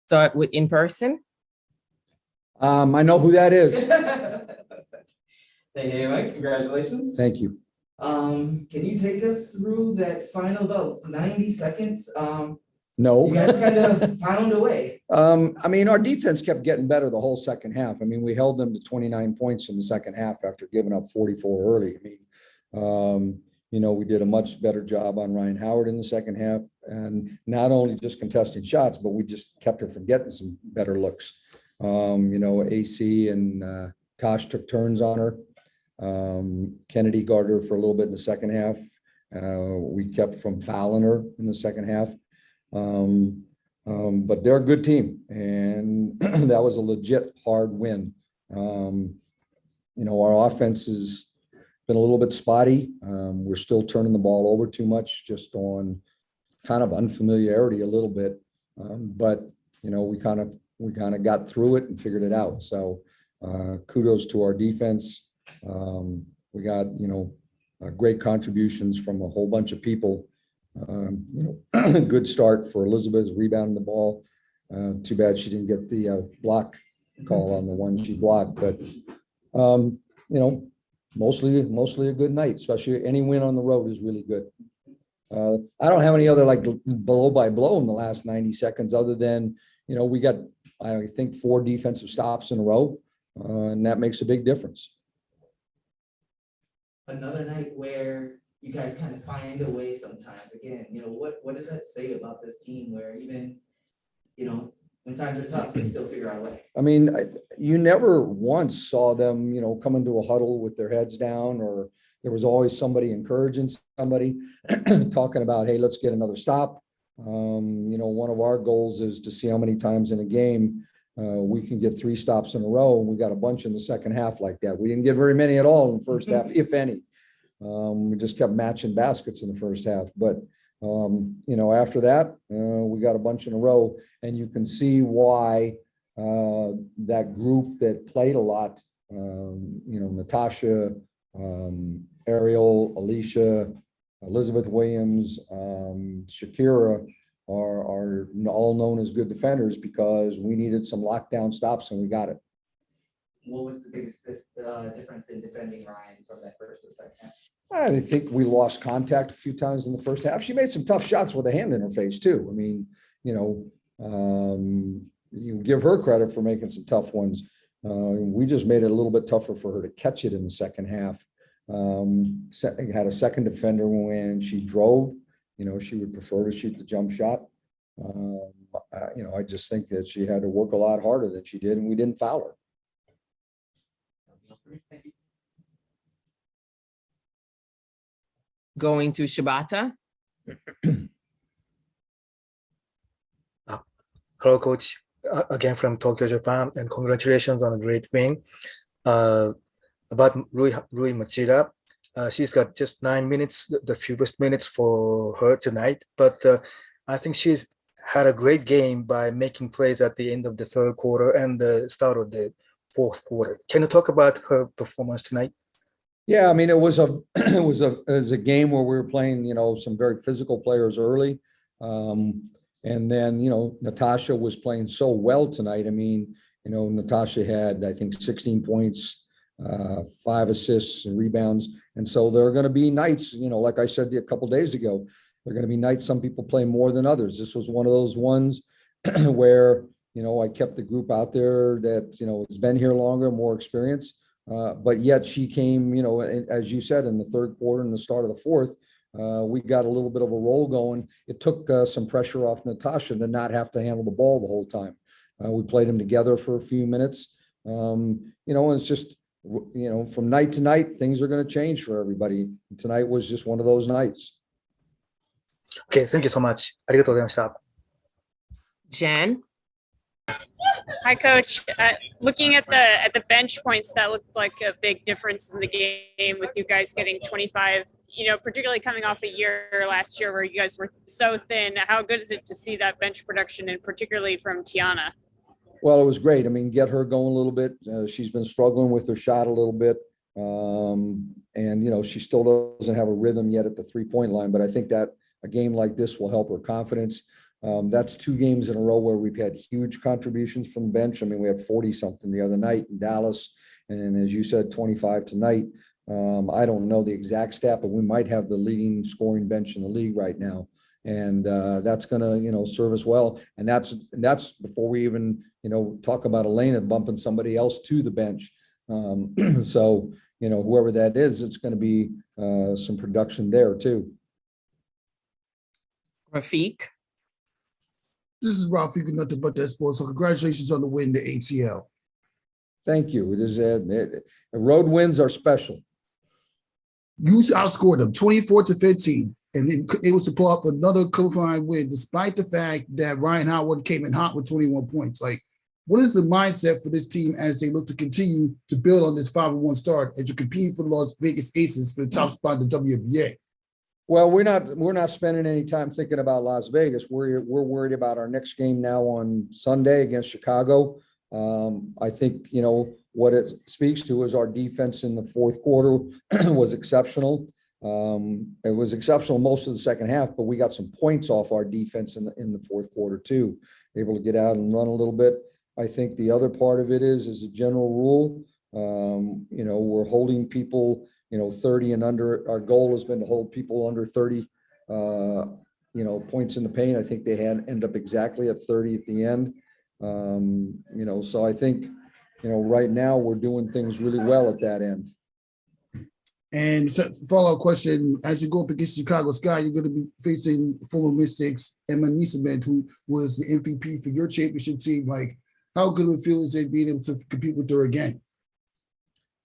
start with in person. I know who that is. Hey, Mike, congratulations. Thank you. Can you take us through that final about 90 seconds? No. You guys kind of found a way. I mean, our defense kept getting better the whole second half. I mean, we held them to 29 points in the second half after giving up 44 early. I mean, we did a much better job on Ryan Howard in the second half, and not only just contesting shots, but we just kept her from getting some better looks. AC and Tosh took turns on her. Kennedy guarded her for a little bit in the second half. We kept from fouling her in the second half. But they're a good team, and that was a legit hard win. Our offense has been a little bit spotty. We're still turning the ball over too much, just on kind of unfamiliarity a little bit. But we kind of got through it and figured it out. So kudos to our defense. We got great contributions from a whole bunch of people. Good start for Elizabeth rebounding the ball. Too bad she didn't get the block call on the one she blocked, but mostly a good night. Especially any win on the road is really good. I don't have any other like blow by blow in the last 90 seconds other than we got I think 4 defensive stops in a row, and that makes a big difference. Another night where you guys kind of find a way sometimes. Again, what does that say about this team where even, when times are tough, they still figure out a way? I mean, you never once saw them, come into a huddle with their heads down, or there was always somebody encouraging somebody, talking about, hey, let's get another stop. One of our goals is to see how many times in a game we can get 3 stops in a row. And we got a bunch in the second half like that. We didn't get very many at all in the first half, if any. We just kept matching baskets in the first half. But, after that, we got a bunch in a row. And you can see why that group that played a lot, Natasha, Ariel, Alicia, Elizabeth Williams, Shakira are all known as good defenders because we needed some lockdown stops and we got it. What was the biggest difference in defending Ryan from that first to second half? I think we lost contact a few times in the first half. She made some tough shots with a hand in her face too. I mean, you give her credit for making some tough ones. We just made it a little bit tougher for her to catch it in the second half. Had a second defender when she drove. She would prefer to shoot the jump shot. I just think that she had to work a lot harder than she did, and we didn't foul her. Going to Shibata. Hello, Coach. Again from Tokyo, Japan, and congratulations on a great win. About Rui Machida, she's got just 9 minutes, the fewest minutes for her tonight, but I think she's had a great game by making plays at the end of the third quarter and the start of the fourth quarter. Can you talk about her performance tonight? Yeah, I mean, it was a game where we were playing, some very physical players early. And then, Natasha was playing so well tonight. I mean, Natasha had, I think, 16 points, 5 assists and rebounds. And so there are going to be nights, like I said a couple of days ago, there are going to be nights some people play more than others. This was one of those ones where, I kept the group out there that, has been here longer, more experience. But yet she came, as you said, in the third quarter and the start of the fourth, we got a little bit of a roll going. It took some pressure off Natasha to not have to handle the ball the whole time. We played them together for a few minutes. And it's just, from night to night, things are going to change for everybody. Tonight was just one of those nights. Okay, thank you so much. ありがとうございました。 Jen. Hi, Coach. Looking at the bench points, that looked like a big difference in the game with you guys getting 25. Particularly coming off a year last year where you guys were so thin. How good is it to see that bench production, and particularly from Tiana? Well, it was great. I mean, get her going a little bit. She's been struggling with her shot a little bit. And, she still doesn't have a rhythm yet at the 3-point line, but I think that a game like this will help her confidence. That's 2 games in a row where we've had huge contributions from the bench. I mean, we had 40 something the other night in Dallas. And as you said, 25 tonight. I don't know the exact stat, but we might have the leading scoring bench in the league right now. And that's going to, serve us well. And that's before we even, talk about Elena bumping somebody else to the bench. So, whoever that is, it's going to be some production there too. Rafiq. This is Ralph. You can nothing but that sports. So congratulations on the win, the ATL. Thank you. It is road wins are special. You outscored them 24-15, and it was to pull up another qualifying win, despite the fact that Ryan Howard came in hot with 21 points. Like, what is the mindset for this team as they look to continue to build on this 5-1 start and to compete for the Las Vegas Aces for the top spot in the WNBA? Well, we're not spending any time thinking about Las Vegas. We're worried about our next game now on Sunday against Chicago. I think, what it speaks to is our defense in the fourth quarter was exceptional. It was exceptional most of the second half, but we got some points off our defense in the fourth quarter too, able to get out and run a little bit. I think the other part of it is a general rule. We're holding people, 30 and under. Our goal has been to hold people under 30, points in the paint. I think they end up exactly at 30 at the end. So I think, right now we're doing things really well at that end. And follow-up question, as you go up against Chicago Sky, you're going to be facing former Mystics Emma Nieseman, who was the MVP for your championship team. Like, how good of a feeling is it being able to compete with her again?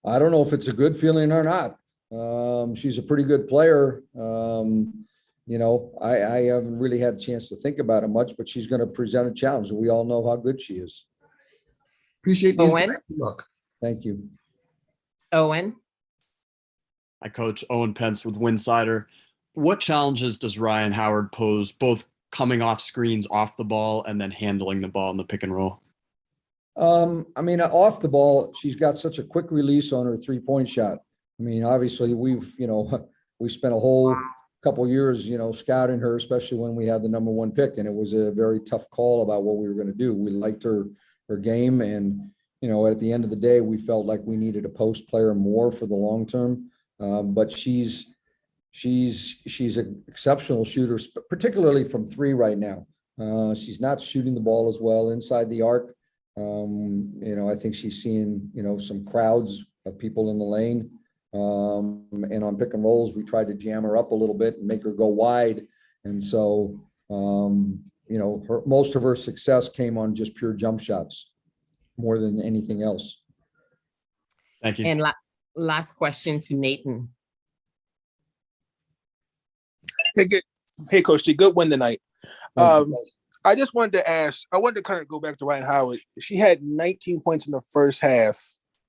I don't know if it's a good feeling or not. She's a pretty good player. I haven't really had a chance to think about it much, but she's going to present a challenge, and we all know how good she is. Appreciate the Owen? insight. Good luck. Thank you. Owen. Hi, Coach. Owen Pence with Winsider. What challenges does Ryan Howard pose, both coming off screens off the ball and then handling the ball in the pick and roll? Off the ball, she's got such a quick release on her 3-point shot. Obviously we spent a whole couple years, scouting her, especially when we had the number 1 pick, and it was a very tough call about what we were going to do. We liked her game, and at the end of the day, we felt like we needed a post player more for the long term. But she's an exceptional shooter, particularly from 3 right now. She's not shooting the ball as well inside the arc. I think she's seeing, some crowds of people in the lane. And on pick and rolls, we tried to jam her up a little bit and make her go wide. And so, most of her success came on just pure jump shots more than anything else. Thank you. And last question to Nathan. Hey, Coach T, good win tonight. I just wanted to ask, I wanted to kind of go back to Ryan Howard. She had 19 points in the first half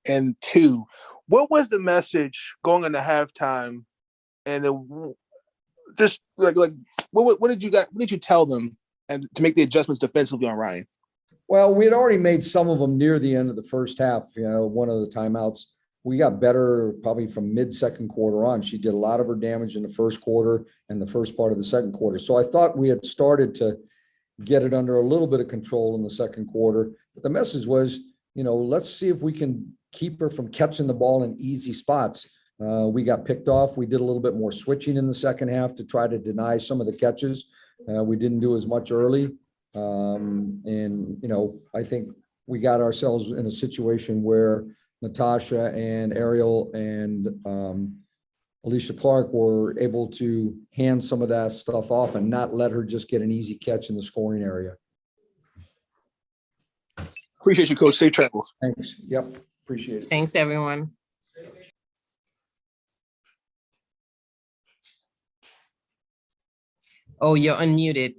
and 2. What was the message going into halftime? And just like what did you tell them and to make the adjustments defensively on Ryan? Well, we had already made some of them near the end of the first half. One of the timeouts, we got better probably from mid-second quarter on. She did a lot of her damage in the first quarter and the first part of the second quarter. So I thought we had started to get it under a little bit of control in the second quarter. But the message was, let's see if we can keep her from catching the ball in easy spots. We got picked off. We did a little bit more switching in the second half to try to deny some of the catches. We didn't do as much early. I think we got ourselves in a situation where Natasha and Ariel and Alicia Clark were able to hand some of that stuff off and not let her just get an easy catch in the scoring area. Appreciate you, Coach. Safe travels. Thanks. Yep. Appreciate it. Thanks, everyone. Oh, you're unmuted.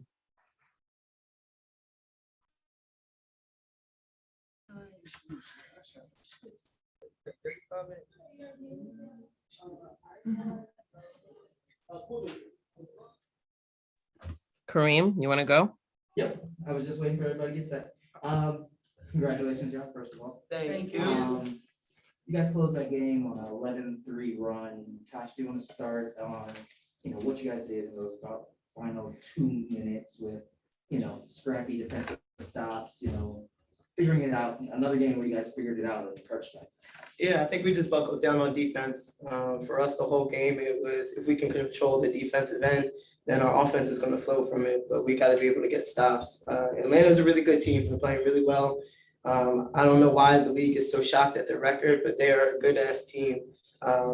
Kareem, you want to go? Yep, I was just waiting for everybody to get set. Congratulations, y'all, first of all. Thank you. You guys closed that game on an 11-3 run. Tosh, do you want to start on, what you guys did in those about final 2 minutes with scrappy defensive stops, figuring it out. Another game where you guys figured it out at the crunch time. Yeah, I think we just buckled down on defense. For us, the whole game, it was if we can control the defensive end, then our offense is going to flow from it. But we got to be able to get stops. Atlanta's a really good team. They're playing really well. I don't know why the league is so shocked at their record, but they are a good ass team.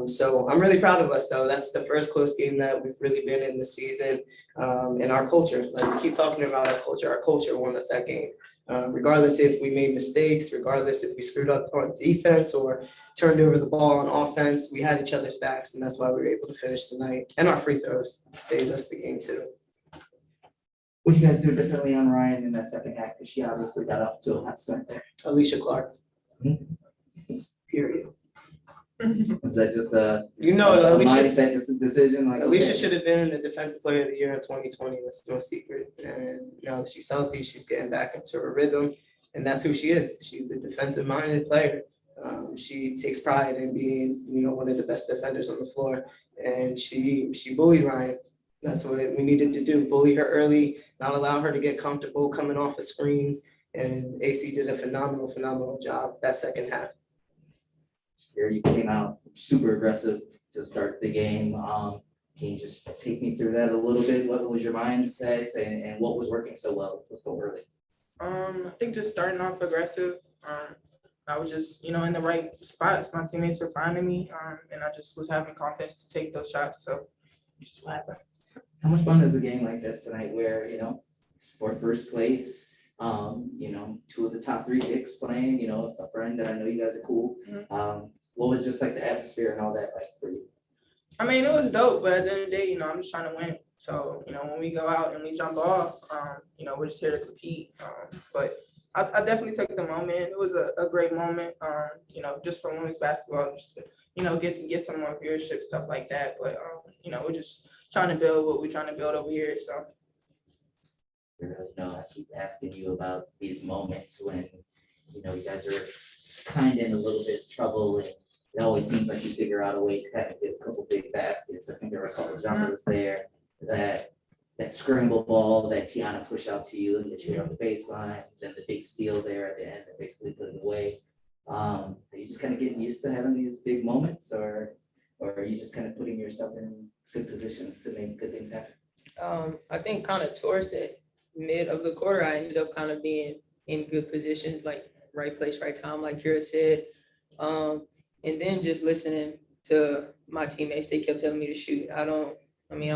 So I'm really proud of us, though. That's the first close game that we've really been in this season. And our culture, like we keep talking about our culture won us that game. Regardless if we made mistakes, regardless if we screwed up on defense or turned over the ball on offense, we had each other's backs, and that's why we were able to finish tonight. And our free throws saved us the game too. What you guys do differently on Ryan in that second half? Because she obviously got off to a hot start there. Alicia Clark. Period. Was that just a Alicia, mindset decision? Like Alicia okay. should have been the defensive player of the year in 2020. That's no secret. And now that she's healthy, she's getting back into her rhythm, and that's who she is. She's a defensive-minded player. She takes pride in being, one of the best defenders on the floor, and she bullied Ryan. That's what we needed to do: bully her early, not allow her to get comfortable coming off the screens. And AC did a phenomenal job that second half. Here you came out super aggressive to start the game. Can you just take me through that a little bit? What was your mindset and what was working so well so early? I think just starting off aggressive. I was just, in the right spots. My teammates were finding me, and I just was having confidence to take those shots. So just what happened. How much fun is a game like this tonight where, it's for first place, two of the top 3 picks playing, a friend that I know you guys are cool. What was just like the atmosphere and all that like for you? I mean, it was dope, but at the end of the day, I'm just trying to win. So, when we go out and we jump off, we're just here to compete. But I definitely took the moment. It was a great moment, just for women's basketball, just to, get some more viewership, stuff like that. But, we're just trying to build what we're trying to build over here. So. I keep asking you about these moments when, you guys are kind of in a little bit of trouble, and it always seems like you figure out a way to kind of get a couple big baskets. I think there were a couple of jumpers there, that scramble ball that Tiana pushed out to you and that you hit on the baseline, then the big steal there at the end that basically put it away. Are you just kind of getting used to having these big moments, or are you just kind of putting yourself in good positions to make good things happen? I think kind of towards the mid of the quarter, I ended up kind of being in good positions, like right place, right time, like Kira said. And then just listening to my teammates, they kept telling me to shoot. I'm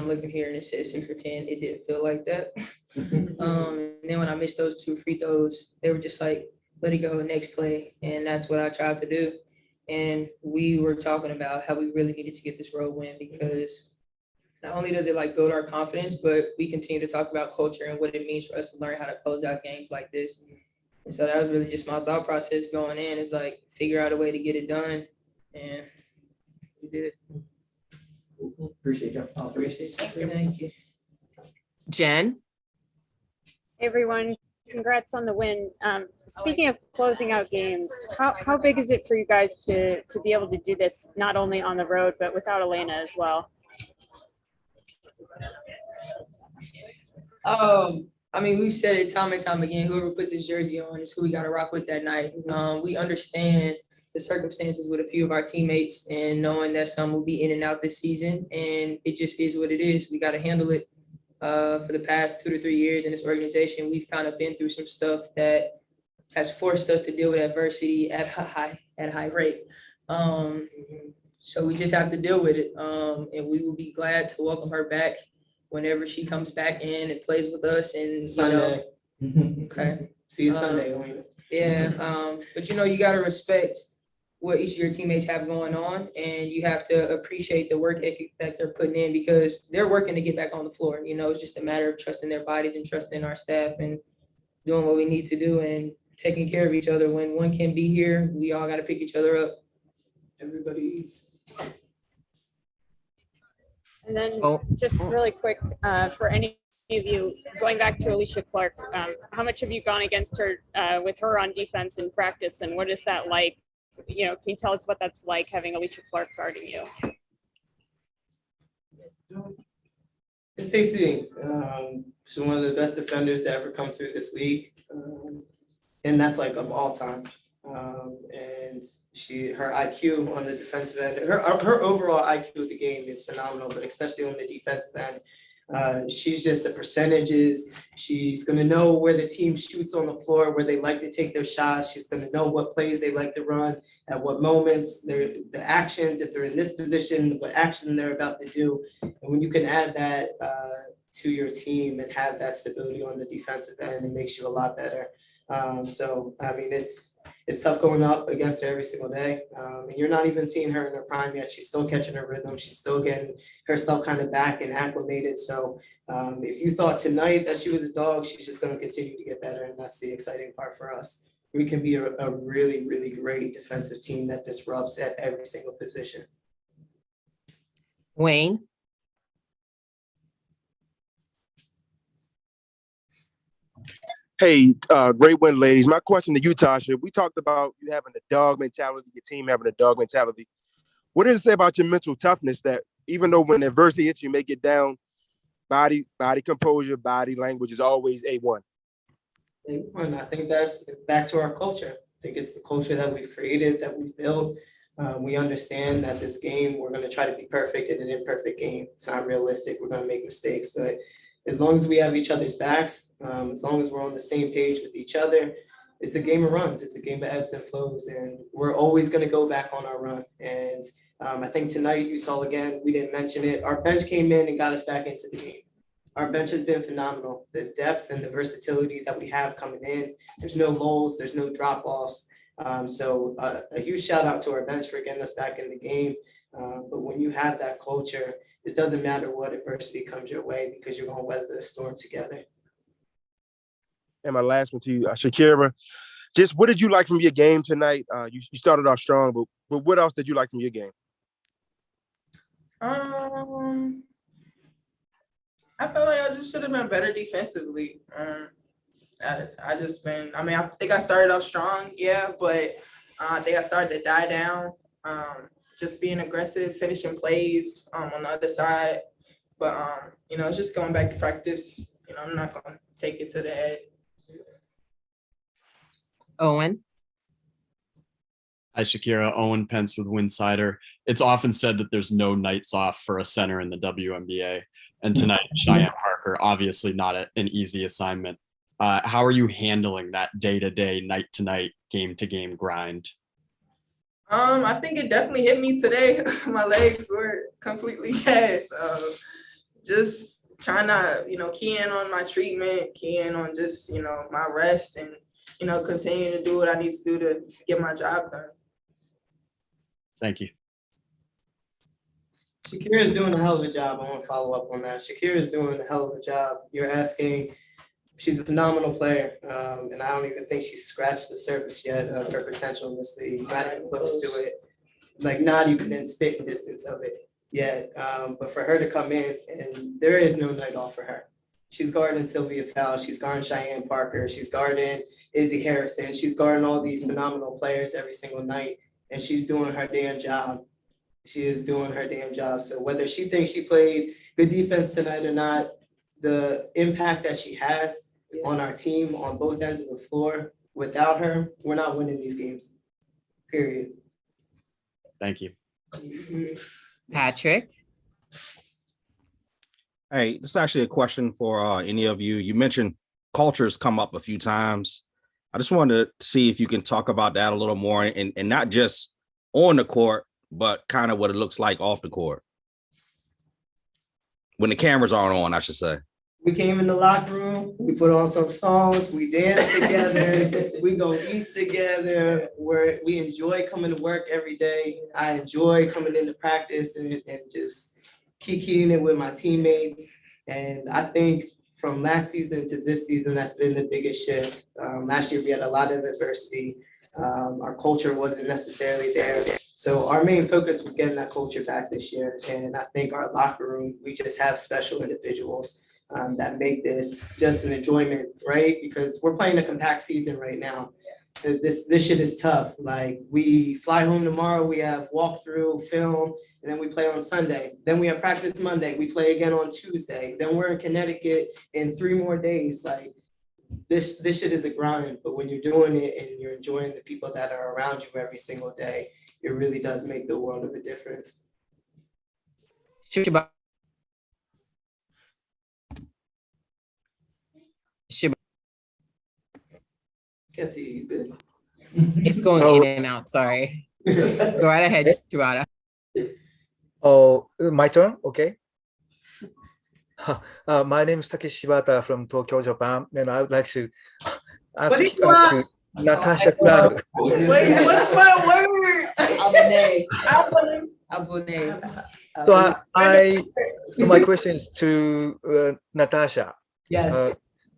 looking here and it says 6 for 10. It didn't feel like that. And then when I missed those 2 free throws, they were just like, let it go, next play. And that's what I tried to do. And we were talking about how we really needed to get this road win, because not only does it like build our confidence, but we continue to talk about culture and what it means for us to learn how to close out games like this. And so that was really just my thought process going in, is like figure out a way to get it done. And we did it. Appreciate you. Appreciate you. Thank you. Jen? Hey, everyone, congrats on the win. Speaking of closing out games, how big is it for you guys to be able to do this, not only on the road, but without Elena as well? We've said it time and time again, whoever puts his jersey on is who we got to rock with that night. We understand the circumstances with a few of our teammates, and knowing that some will be in and out this season, and it just is what it is. We got to handle it. For the past 2 to 3 years in this organization, we've kind of been through some stuff that has forced us to deal with adversity at a high rate. So we just have to deal with it. And we will be glad to welcome her back whenever she comes back in and plays with us. And Sunday. Okay. See you Sunday, Elena. Yeah. But you got to respect what each of your teammates have going on, and you have to appreciate the work ethic that they're putting in, because they're working to get back on the floor. It's just a matter of trusting their bodies and trusting our staff and doing what we need to do and taking care of each other. When one can be here, we all got to pick each other up. Everybody eats. And then just really quick, for any of you, going back to Alicia Clark, how much have you gone against her with her on defense in practice, and what is that like? Can you tell us what that's like, having Alicia Clark guarding you? It's tasty. She's one of the best defenders to ever come through this league. And that's like of all time. And her IQ on the defensive end, her overall IQ of the game is phenomenal, but especially on the defensive end, she's just the percentages. She's going to know where the team shoots on the floor, where they like to take their shots. She's going to know what plays they like to run, at what moments, the actions, if they're in this position, what action they're about to do. And when you can add that to your team and have that stability on the defensive end, it makes you a lot better. So, I mean, it's tough going up against her every single day. And you're not even seeing her in her prime yet. She's still catching her rhythm. She's still getting herself kind of back and acclimated. So if you thought tonight that she was a dog, she's just going to continue to get better. And that's the exciting part for us. We can be a really, really great defensive team that disrupts at every single position. Wayne? Hey, great win, ladies. My question to you, Tasha, we talked about you having a dog mentality, your team having a dog mentality. What does it say about your mental toughness that even though when adversity hits, you may get down, body composure, body language is always A1? And I think that's back to our culture. I think it's the culture that we've created, that we've built. We understand that this game, we're going to try to be perfect in an imperfect game. It's not realistic. We're going to make mistakes, but as long as we have each other's backs, as long as we're on the same page with each other, it's a game of runs. It's a game of ebbs and flows, and we're always going to go back on our run. And I think tonight you saw again, we didn't mention it, our bench came in and got us back into the game. Our bench has been phenomenal. The depth and the versatility that we have coming in, there's no lulls, there's no drop-offs. So a huge shout out to our bench for getting us back in the game. But when you have that culture, it doesn't matter what adversity comes your way because you're going to weather the storm together. And my last one to you, Shakira, just what did you like from your game tonight? You started off strong, but what else did you like from your game? I felt like I just should have been better defensively. I think I started off strong, yeah, but I think I started to die down. Just being aggressive, finishing plays on the other side. But, it's just going back to practice. I'm not going to take it to the head. Owen? Hi, Shakira. Owen Pence with Winsider. It's often said that there's no nights off for a center in the WNBA. And tonight, Cheyenne Parker, obviously not an easy assignment. How are you handling that day-to-day, night-to-night, game-to-game grind? I think it definitely hit me today. My legs were completely gassed. Just trying to, key in on my treatment, key in on just, my rest and, continue to do what I need to do to get my job done. Thank you. Shakira is doing a hell of a job. I want to follow up on that. Shakira is doing a hell of a job. You're asking, she's a phenomenal player, and I don't even think she's scratched the surface yet of her potential in this league. Not even close to it. Like not even in spitting distance of it yet. But for her to come in, and there is no night off for her. She's guarding Sylvia Fowle. She's guarding Cheyenne Parker. She's guarding Izzy Harrison. She's guarding all these phenomenal players every single night, and she's doing her damn job. She is doing her damn job. So whether she thinks she played good defense tonight or not, the impact that she has on our team on both ends of the floor, without her, we're not winning these games, period. Thank you. Patrick? Hey, this is actually a question for any of you. You mentioned cultures come up a few times. I just wanted to see if you can talk about that a little more and not just on the court, but kind of what it looks like off the court. When the cameras aren't on, I should say. We came in the locker room, we put on some songs, we dance together, we go eat together, we enjoy coming to work every day. I enjoy coming into practice and just kikiing it with my teammates. And I think from last season to this season, that's been the biggest shift. Last year, we had a lot of adversity. Our culture wasn't necessarily there. So our main focus was getting that culture back this year. And I think our locker room, we just have special individuals that make this just an enjoyment, right? Because we're playing a compact season right now. this shit is tough. Like, we fly home tomorrow, we have walkthrough, film, and then we play on Sunday. Then we have practice Monday, we play again on Tuesday. Then we're in Connecticut in 3 more days. Like, this shit is a grind, but when you're doing it and you're enjoying the people that are around you every single day, it really does make the world of a difference. Shiba. Can't see you good. It's going in and out, sorry. Go right ahead, Shibata. Oh, my turn? Okay. My name is Takeshi Shibata from Tokyo, Japan, and I would like to ask Natasha Clark. Wait, what's my word? Abone. So so my question is to Natasha. Yes.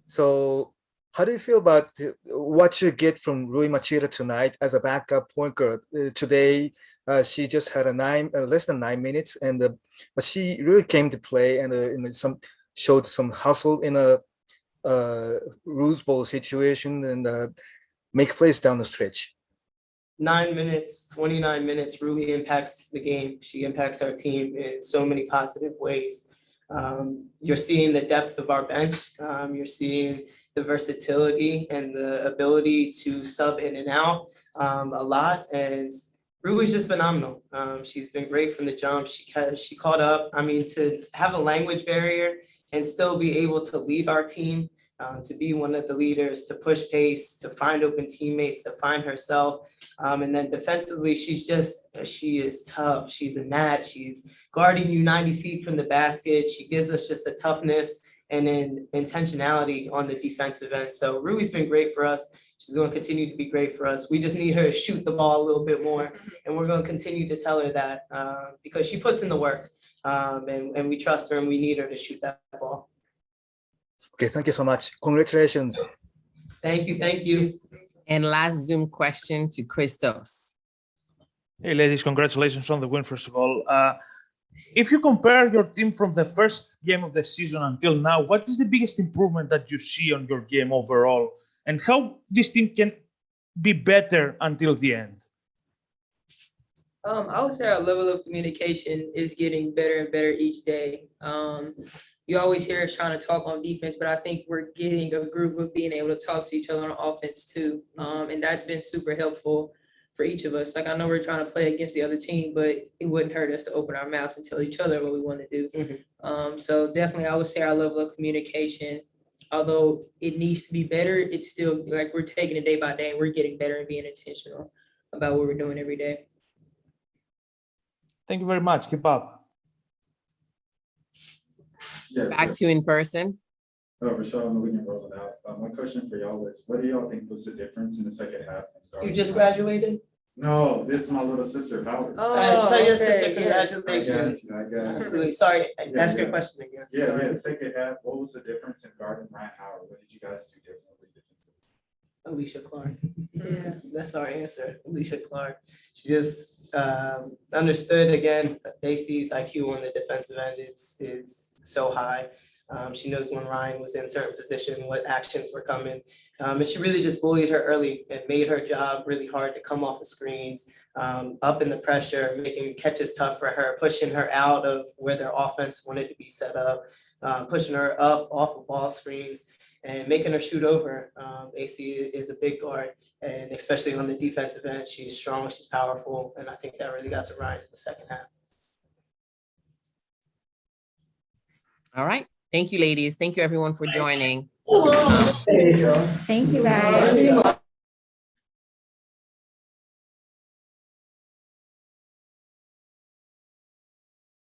So how do you feel about what you get from Rui Machida tonight as a backup point guard? Today, she just had less than 9 minutes, and but she really came to play and showed some hustle in a Rose Bowl situation and make plays down the stretch. 9 minutes, 29 minutes, Rui impacts the game. She impacts our team in so many positive ways. You're seeing the depth of our bench. You're seeing the versatility and the ability to sub in and out a lot. And Rui's just phenomenal. She's been great from the jump. She caught up. I mean, to have a language barrier and still be able to lead our team, to be one of the leaders, to push pace, to find open teammates, to find herself. And then defensively, she is tough. She's a gnat. She's guarding you 90 feet from the basket. She gives us just a toughness and an intentionality on the defensive end. So Rui's been great for us. She's going to continue to be great for us. We just need her to shoot the ball a little bit more. And we're going to continue to tell her that because she puts in the work and we trust her and we need her to shoot that ball. Okay, thank you so much. Congratulations. Thank you. Thank you. And last Zoom question to Christos. Hey, ladies, congratulations on the win, first of all. If you compare your team from the first game of the season until now, what is the biggest improvement that you see on your game overall? And how this team can be better until the end? I would say our level of communication is getting better and better each day. You always hear us trying to talk on defense, but I think we're getting a group of being able to talk to each other on offense too. And that's been super helpful for each of us. Like, I know we're trying to play against the other team, but it wouldn't hurt us to open our mouths and tell each other what we want to do. Mm-hmm. So definitely, I would say our level of communication, although it needs to be better, it's still like we're taking it day by day and we're getting better and being intentional about what we're doing every day. Thank you very much. Keep up. Yes, Back to in person. Rashad, we can roll it out. My question for y'all is, what do y'all think was the difference in the second half? You just graduated? No, this is my little sister, Howard. Oh, tell your sister congratulations. I guess. Absolutely. Sorry, ask your question again. Yeah, second half, what was the difference in guarding Ryan Howard? What did you guys do differently? Alicia Clark. Yeah, that's our answer. Alicia Clark. She just understood again. Dacey's IQ on the defensive end is so high. She knows when Ryan was in certain position, what actions were coming. And she really just bullied her early and made her job really hard to come off the screens, up in the pressure, making catches tough for her, pushing her out of where their offense wanted to be set up, pushing her up off of ball screens and making her shoot over. AC is a big guard, and especially on the defensive end, she's strong, she's powerful, and I think that really got to Ryan in the second half. All right. Thank you, ladies. Thank you, everyone, for joining. Thank you, guys.